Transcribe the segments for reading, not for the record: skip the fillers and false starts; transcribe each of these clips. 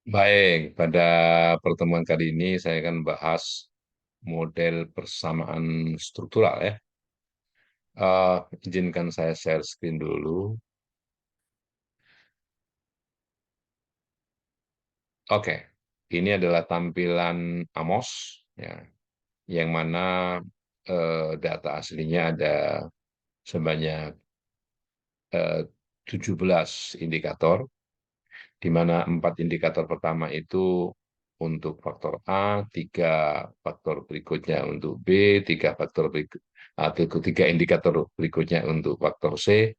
Baik, pada pertemuan kali ini saya akan bahas model persamaan struktural ya. Izinkan saya share screen dulu. Oke, ini adalah tampilan Amos ya, yang mana data aslinya ada sebanyak eh, 17 indikator, di mana 4 indikator pertama itu untuk faktor A, 3 faktor berikutnya untuk B, 3 indikator berikutnya untuk faktor C,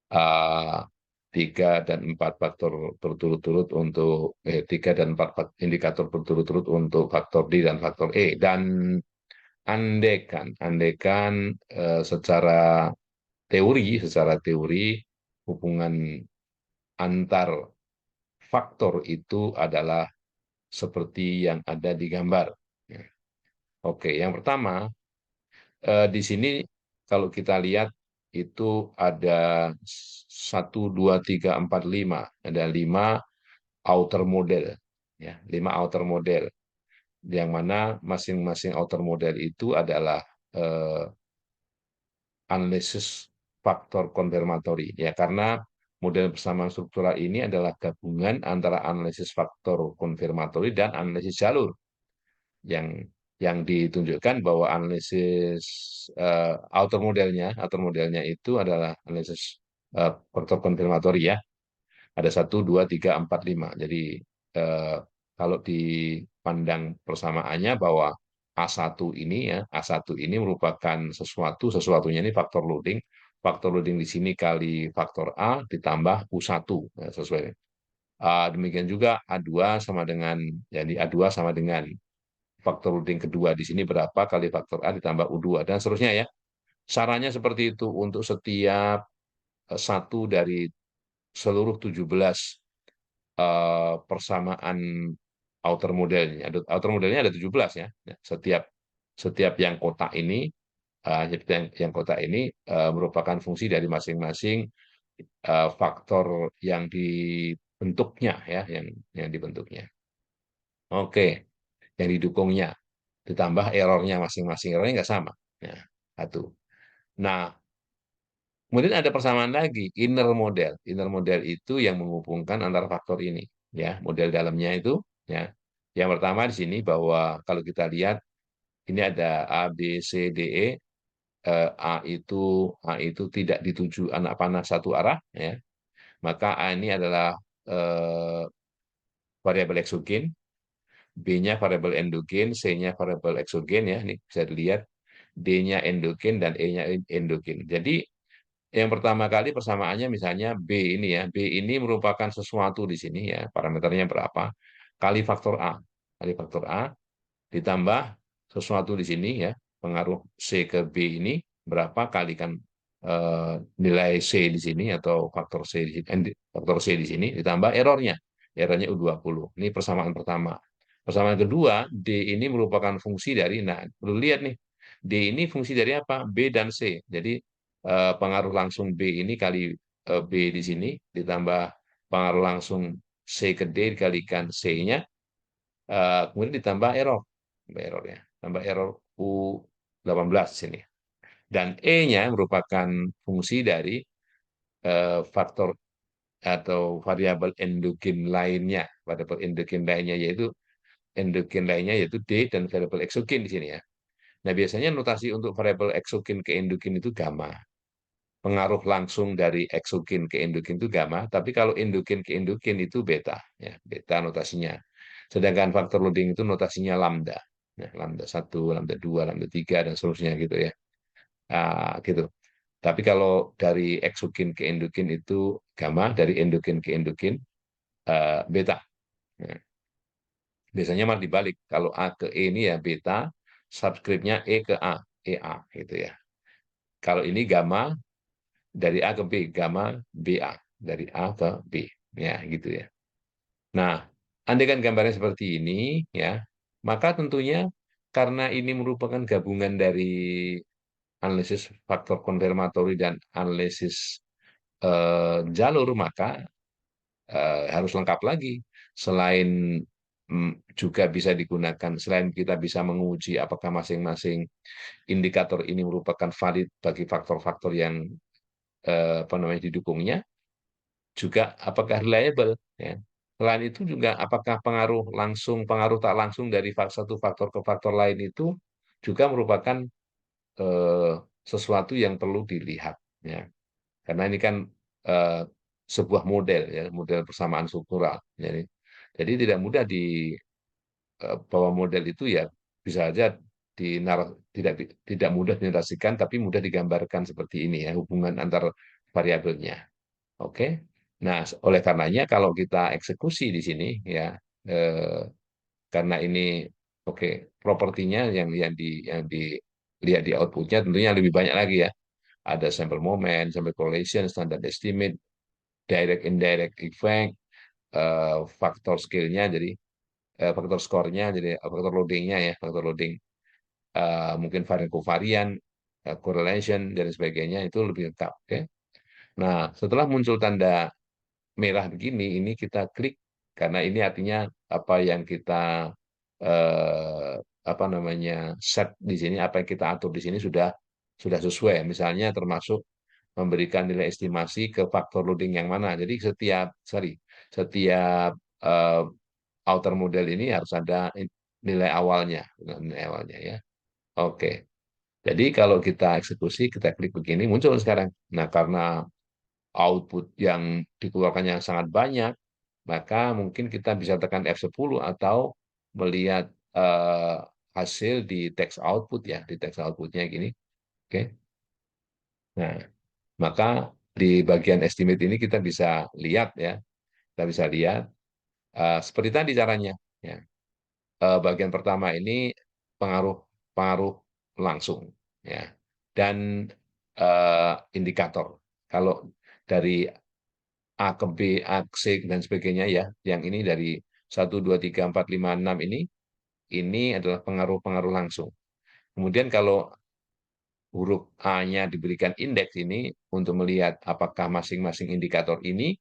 3 dan 4 faktor berturut-turut untuk 3 dan 4 indikator berturut-turut untuk faktor D dan faktor E. Dan andekan secara teori hubungan antar faktor itu adalah seperti yang ada di gambar. Ya. Oke, yang pertama di sini kalau kita lihat itu ada 1, 2, 3, 4, 5, ada 5 outer model, ya 5 outer model, yang mana masing-masing outer model itu adalah eh, analisis faktor konfirmatori, ya karena model persamaan struktural ini adalah gabungan antara analisis faktor konfirmatori dan analisis jalur yang ditunjukkan bahwa analisis outer modelnya itu adalah analisis faktor konfirmatori ya. Ada 1, 2, 3, 4, 5. Jadi eh, kalau dipandang persamaannya bahwa A1 ini ya, A1 ini merupakan sesuatunya ini faktor loading. Faktor loading di sini kali faktor A ditambah U1 ya, sesuai. Demikian juga A2 sama dengan, jadi A2 sama dengan faktor loading kedua di sini berapa kali faktor A ditambah U2 dan seterusnya ya. Sarannya seperti itu untuk setiap satu dari seluruh 17 persamaan outer modelnya. Outer modelnya ada 17 ya. Ya, Setiap setiap yang kotak ini yang kotak ini merupakan fungsi dari masing-masing faktor yang dibentuknya ya, yang dibentuknya. Oke, yang didukungnya ditambah errornya masing-masing, errornya nggak sama. Ya, satu. Nah, kemudian ada persamaan lagi, inner model. Inner model itu yang menghubungkan antara faktor ini, ya, model dalamnya itu, ya. Yang pertama di sini bahwa kalau kita lihat ini ada A, B, C, D, E. A itu tidak dituju anak panah satu arah, ya. Maka A ini adalah eh, variabel eksogen, B-nya variabel endogen, C-nya variabel eksogen ya. Ini bisa dilihat D-nya endogen dan E-nya endogen. Jadi yang pertama kali persamaannya misalnya B ini ya, B ini merupakan sesuatu di sini ya, parameternya berapa, kali faktor A. Kali faktor A ditambah sesuatu di sini ya, pengaruh C ke B ini berapa kalikan nilai C di sini atau faktor C di sini, faktor C di sini ditambah errornya. Errornya U20. Ini persamaan pertama. Persamaan kedua, D ini merupakan fungsi dari, nah perlu lihat nih, D ini fungsi dari apa? B dan C. Jadi pengaruh langsung B ini kali B di sini ditambah pengaruh langsung C ke D dikalikan C-nya, kemudian ditambah error, tambah error U18 sini. Dan E-nya merupakan fungsi dari faktor atau variabel endogen lainnya, yaitu D dan variabel eksogen di sini ya. Nah, biasanya notasi untuk variabel eksogen ke endogen itu gamma. Pengaruh langsung dari eksogen ke endogen itu gamma, tapi kalau endogen ke endogen itu beta, ya, beta notasinya. Sedangkan faktor loading itu notasinya lambda. Nah, lambda 1, lambda 2, lambda 3 dan seterusnya gitu ya. Gitu. Tapi kalau dari eksogen ke endogen itu gamma, dari endogen ke endogen beta. Nah, biasanya malah dibalik. Kalau A ke E ini ya beta, subscriptnya E ke A, EA gitu ya. Kalau ini gamma, dari A ke B, gamma BA, dari A ke B. Ya, gitu ya. Nah, andaikan gambarnya seperti ini, ya, maka tentunya karena ini merupakan gabungan dari analisis faktor konfirmatori dan analisis jalur, maka harus lengkap lagi. selain juga bisa digunakan, selain kita bisa menguji apakah masing-masing indikator ini merupakan valid bagi faktor-faktor yang apa namanya didukungnya, juga apakah reliable, ya. Selain itu juga apakah pengaruh langsung, pengaruh tak langsung dari satu faktor ke faktor lain itu juga merupakan eh, sesuatu yang perlu dilihat, ya. Karena ini kan eh, sebuah model, ya, model persamaan struktural. Jadi tidak mudah di bahwa model itu ya bisa aja tidak tidak mudah dinarasikan, tapi mudah digambarkan seperti ini, ya, hubungan antar variabelnya. Oke. Nah, oleh karenanya kalau kita eksekusi di sini, ya, eh, karena ini oke, propertinya yang dilihat di outputnya tentunya lebih banyak lagi, ya. Ada sample moment, sample correlation, standard estimate, direct indirect effect, faktor scale-nya, jadi faktor skornya, jadi faktor loading-nya, ya, faktor loading, mungkin varian covarian, correlation dan sebagainya itu lebih lengkap. Oke. Nah, setelah muncul tanda merah begini, ini kita klik karena ini artinya apa yang kita eh, apa namanya set di sini, apa yang kita atur di sini sudah sesuai. Misalnya termasuk memberikan nilai estimasi ke faktor loading yang mana. Jadi setiap eh, outer model ini harus ada nilai awalnya, nilai awalnya, ya. Oke. Jadi kalau kita eksekusi, kita klik begini, muncul sekarang. Nah, karena output yang dikeluarkan yang sangat banyak, maka mungkin kita bisa tekan F10 atau melihat eh, hasil di text output, ya, di text outputnya gini. Oke. Nah, maka di bagian estimate ini kita bisa lihat, ya, kita bisa lihat seperti tadi caranya, ya. Bagian pertama ini pengaruh pengaruh langsung, ya, dan indikator. Kalau dari A ke B, A ke C dan sebagainya, ya, yang ini dari 1, 2, 3, 4, 5, 6 ini adalah pengaruh-pengaruh langsung. Kemudian kalau huruf A-nya diberikan indeks ini untuk melihat apakah masing-masing indikator ini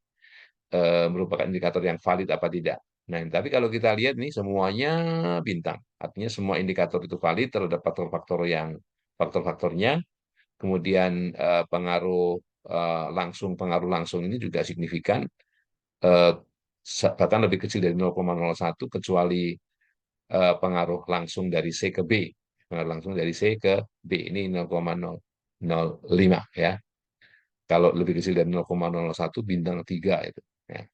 merupakan indikator yang valid apa tidak. Nah, tapi kalau kita lihat nih semuanya bintang. Artinya semua indikator itu valid terhadap faktor-faktornya. Kemudian pengaruh langsung ini juga signifikan, eh, bahkan lebih kecil dari 0,01 kecuali pengaruh langsung dari C ke B. Pengaruh langsung dari C ke B ini 0,005, ya. Kalau lebih kecil dari 0,01 bintang 3 itu, ya.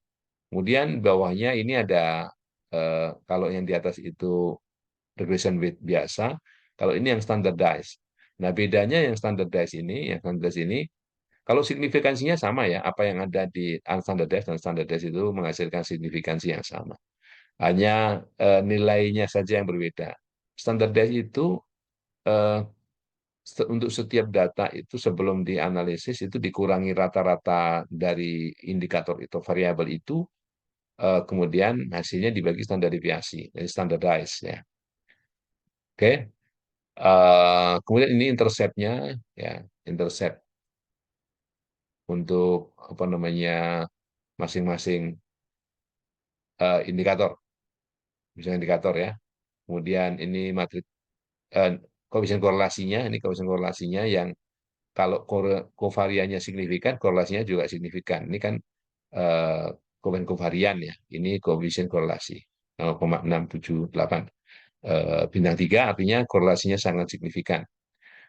Kemudian bawahnya ini ada kalau yang di atas itu regression weight biasa, kalau ini yang standardized. Nah, bedanya yang standardized ini kalau signifikansinya sama, ya, apa yang ada di unstandardized dan standardized itu menghasilkan signifikansi yang sama. Hanya nilainya saja yang berbeda. Standardized itu eh, untuk setiap data itu sebelum dianalisis itu dikurangi rata-rata dari indikator itu, variabel itu, kemudian hasilnya dibagi standar deviasi, jadi standardized, ya. Oke. Kemudian ini intercept-nya, ya, intercept untuk apa namanya masing-masing indikator, misalnya indikator, ya. Kemudian ini matriks eh, koefisien korelasinya yang kalau kovariannya signifikan, korelasinya juga signifikan. Ini kan eh, koefisien kovarian, ya. Ini koefisien korelasi 0,678. Bintang 3 artinya korelasinya sangat signifikan.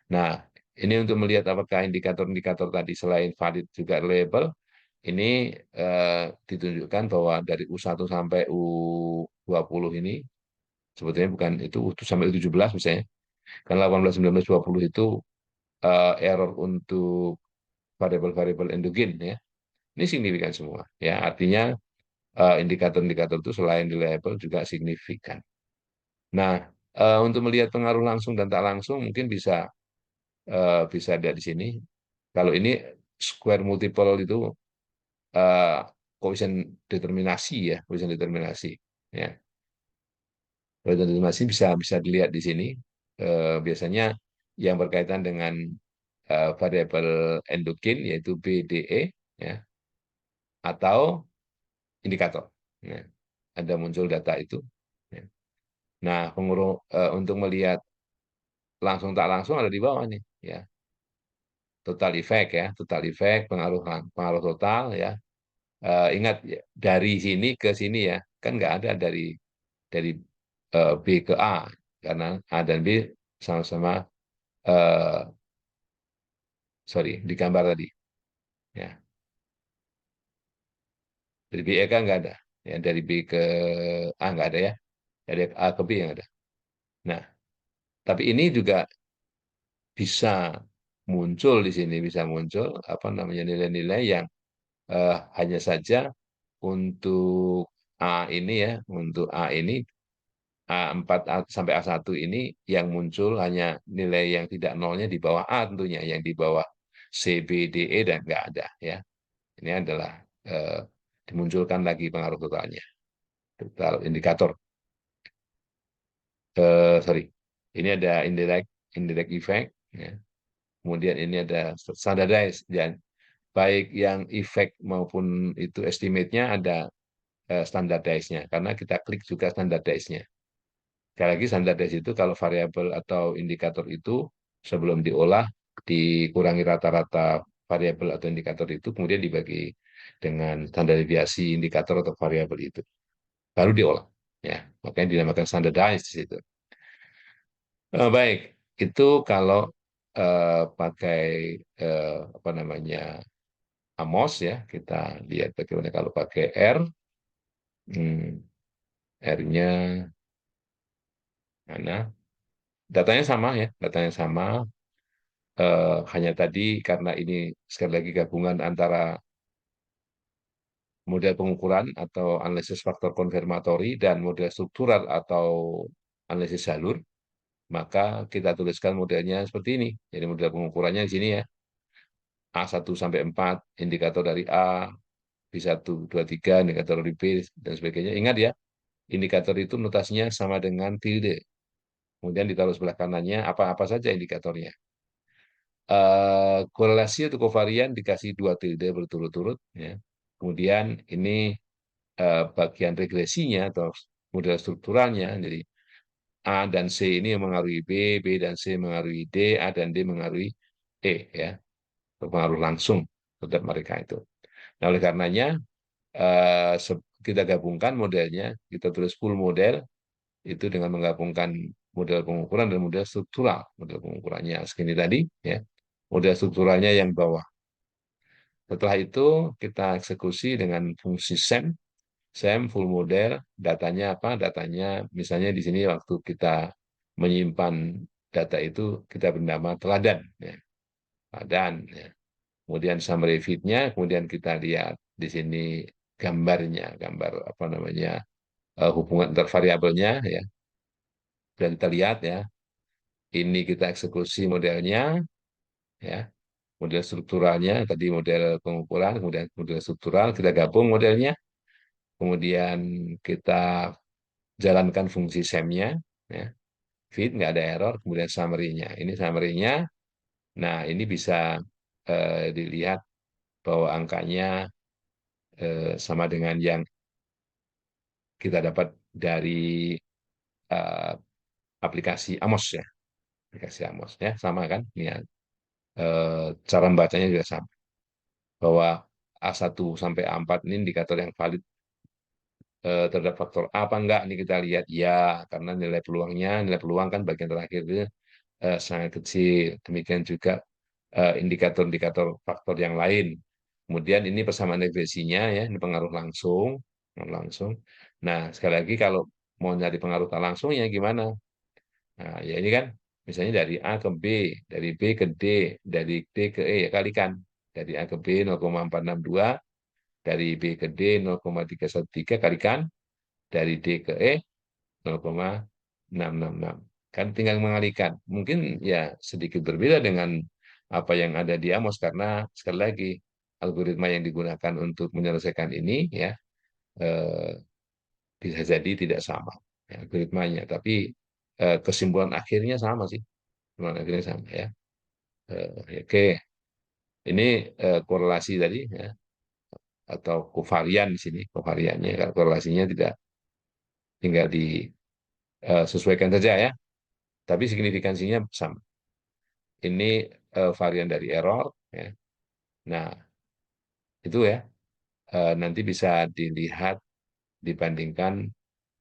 Nah, ini untuk melihat apakah indikator-indikator tadi selain valid juga reliable, ini ditunjukkan bahwa dari U1 sampai U20 ini sebetulnya bukan itu sampai U17 misalnya. Kan 18, 19, 20 itu error untuk variabel-variabel endogen, ya. Ini signifikan semua, ya. Artinya indikator-indikator itu selain reliable juga signifikan. Nah, untuk melihat pengaruh langsung dan tak langsung mungkin bisa ada di sini. Kalau ini square multiple itu eh, koefisien determinasi, ya, koefisien determinasi, ya. Koefisien determinasi bisa bisa dilihat di sini. Biasanya yang berkaitan dengan variabel endogen yaitu BDE, ya, atau indikator. Ya. ada muncul data itu. Ya. Nah, untuk melihat langsung tak langsung ada di bawah nih, ya. Total effect ya, total effect pengaruh pengaruh total ya. Ingat ya, dari sini ke sini ya, kan nggak ada dari B ke A karena A dan B sama-sama eh sorry di gambar tadi ya. Dari B ke A nggak ada, ya dari B ke A nggak ada ya, dari A ke B yang ada. Nah, tapi ini juga bisa muncul di sini, bisa muncul apa namanya nilai-nilai yang hanya saja untuk A ini ya, untuk A ini A4 sampai A1 ini yang muncul hanya nilai yang tidak nolnya di bawah A tentunya, yang di bawah C, B, D, E dan nggak ada ya. Ini adalah eh, dimunculkan lagi pengaruh totalnya, total indikator. Sorry, ini ada indirect effect, ya. Kemudian ini ada standardized, dan baik yang effect maupun itu estimate-nya ada standardized-nya, karena kita klik juga standardized-nya. Sekali lagi standardized itu kalau variabel atau indikator itu sebelum diolah dikurangi rata-rata variabel atau indikator itu, kemudian dibagi dengan standar deviasi indikator atau variabel itu, baru diolah. Ya, makanya dinamakan standardized di situ. Baik, itu kalau pakai apa namanya Amos ya, kita lihat bagaimana kalau pakai R. Hmm, R-nya mana? Datanya sama ya, datanya sama. Hanya tadi karena ini sekali lagi gabungan antara model pengukuran atau analisis faktor konfirmatori dan model struktural atau analisis jalur, maka kita tuliskan modelnya seperti ini. Jadi model pengukurannya di sini ya, A1 sampai 4, indikator dari A, B1, 2, 3, indikator dari B, dan sebagainya. Ingat ya, indikator itu notasinya sama dengan tilde. Kemudian ditaruh sebelah kanannya apa-apa saja indikatornya. Korelasi atau kovarian dikasih 2 tilde berturut-turut. Ya. Kemudian ini bagian regresinya atau model strukturalnya. Jadi A dan C ini yang mengaruhi B, B dan C mengaruhi D, A dan D mengaruhi E. Ya. Berpengaruh langsung terhadap mereka itu. Nah, oleh karenanya kita gabungkan modelnya, kita tulis full model itu dengan menggabungkan model pengukuran dan model struktural. Model pengukurannya segini tadi, ya. Model strukturalnya yang bawah. Setelah itu kita eksekusi dengan fungsi SEM. SEM full model, datanya apa? Datanya misalnya di sini waktu kita menyimpan data itu kita bernama teladan, ya. Teladan, ya. Kemudian summary feed-nya, kemudian kita lihat di sini gambarnya, gambar apa namanya hubungan antar variabelnya, ya. Dan kita lihat ya, ini kita eksekusi modelnya, ya, model strukturalnya, tadi model pengukuran, kemudian model struktural, kita gabung modelnya, kemudian kita jalankan fungsi SEM-nya, ya, feed, nggak ada error, kemudian summary-nya. Ini summary-nya, nah ini bisa dilihat bahwa angkanya sama dengan yang kita dapat dari eh, aplikasi Amos ya, aplikasi Amos ya, sama kan? Ini ya, cara membacanya juga sama. Bahwa A1 sampai A4 ini indikator yang valid terhadap faktor A apa enggak, ini kita lihat ya, karena nilai peluang kan bagian terakhir itu sangat kecil. Demikian juga indikator-indikator faktor yang lain. Kemudian ini persamaan regresinya ya, ini pengaruh langsung, pengaruh langsung. Nah, sekali lagi kalau mau nyari pengaruh tak langsungnya gimana? Nah, ya ini kan misalnya dari A ke B, dari B ke D, dari D ke E, ya kalikan. Dari A ke B 0,462, dari B ke D 0,313 kalikan, dari D ke E 0,666. Kan tinggal mengalikan. Mungkin ya sedikit berbeda dengan apa yang ada di Amos karena sekali lagi algoritma yang digunakan untuk menyelesaikan ini ya eh, bisa jadi tidak sama ya, algoritmanya, tapi kesimpulan akhirnya sama sih. Kesimpulan akhirnya sama ya. Oke, ini korelasi tadi ya atau kovarian di sini, kovariannya. Kalau korelasinya tidak tinggal disesuaikan saja ya. Tapi signifikansinya sama. Ini varian dari error. Ya. Nah, itu ya. Nanti bisa dilihat, dibandingkan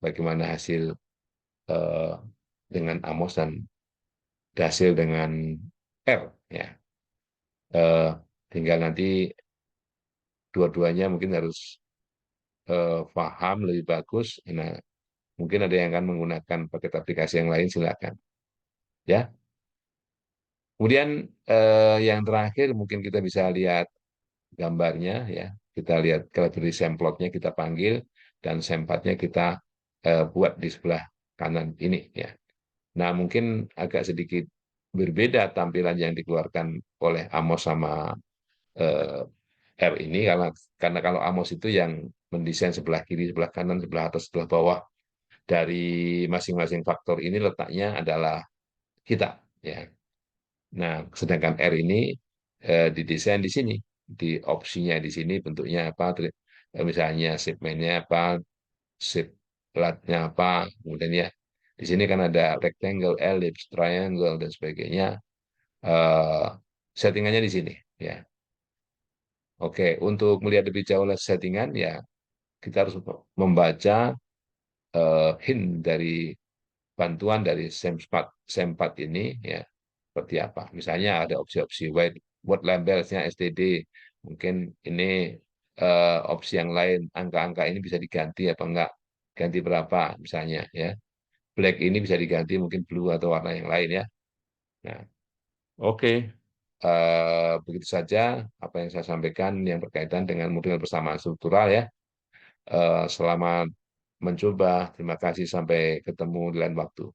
bagaimana hasil eh, dengan Amos dan hasil dengan R. Ya. Eh, Tinggal nanti dua-duanya mungkin harus paham lebih bagus. Nah, mungkin ada yang akan menggunakan paket aplikasi yang lain, silakan. Ya. Kemudian yang terakhir mungkin kita bisa lihat gambarnya ya. Kita lihat kategori semplotnya kita panggil dan sempatnya kita buat di sebelah kanan ini ya. Nah, mungkin agak sedikit berbeda tampilan yang dikeluarkan oleh Amos sama eh, R ini karena kalau Amos itu yang mendesain sebelah kiri, sebelah kanan, sebelah atas, sebelah bawah dari masing-masing faktor ini letaknya adalah kita ya. Nah, sedangkan R ini didesain di sini, di opsinya di sini bentuknya apa, misalnya segmennya apa, shape latnya apa, kemudian ya di sini kan ada rectangle, ellipse, triangle dan sebagainya. Eh, Settingannya di sini ya. Oke, untuk melihat lebih jauh lagi settingan ya kita harus membaca hint dari bantuan dari Sempat ini ya seperti apa. Misalnya ada opsi-opsi word labelsnya STD, mungkin ini opsi yang lain, angka-angka ini bisa diganti apa enggak, ganti berapa misalnya ya. Black ini bisa diganti mungkin blue atau warna yang lain ya. Nah, oke. Begitu saja apa yang saya sampaikan yang berkaitan dengan model persamaan struktural ya. Selamat mencoba. Terima kasih sampai ketemu di lain waktu.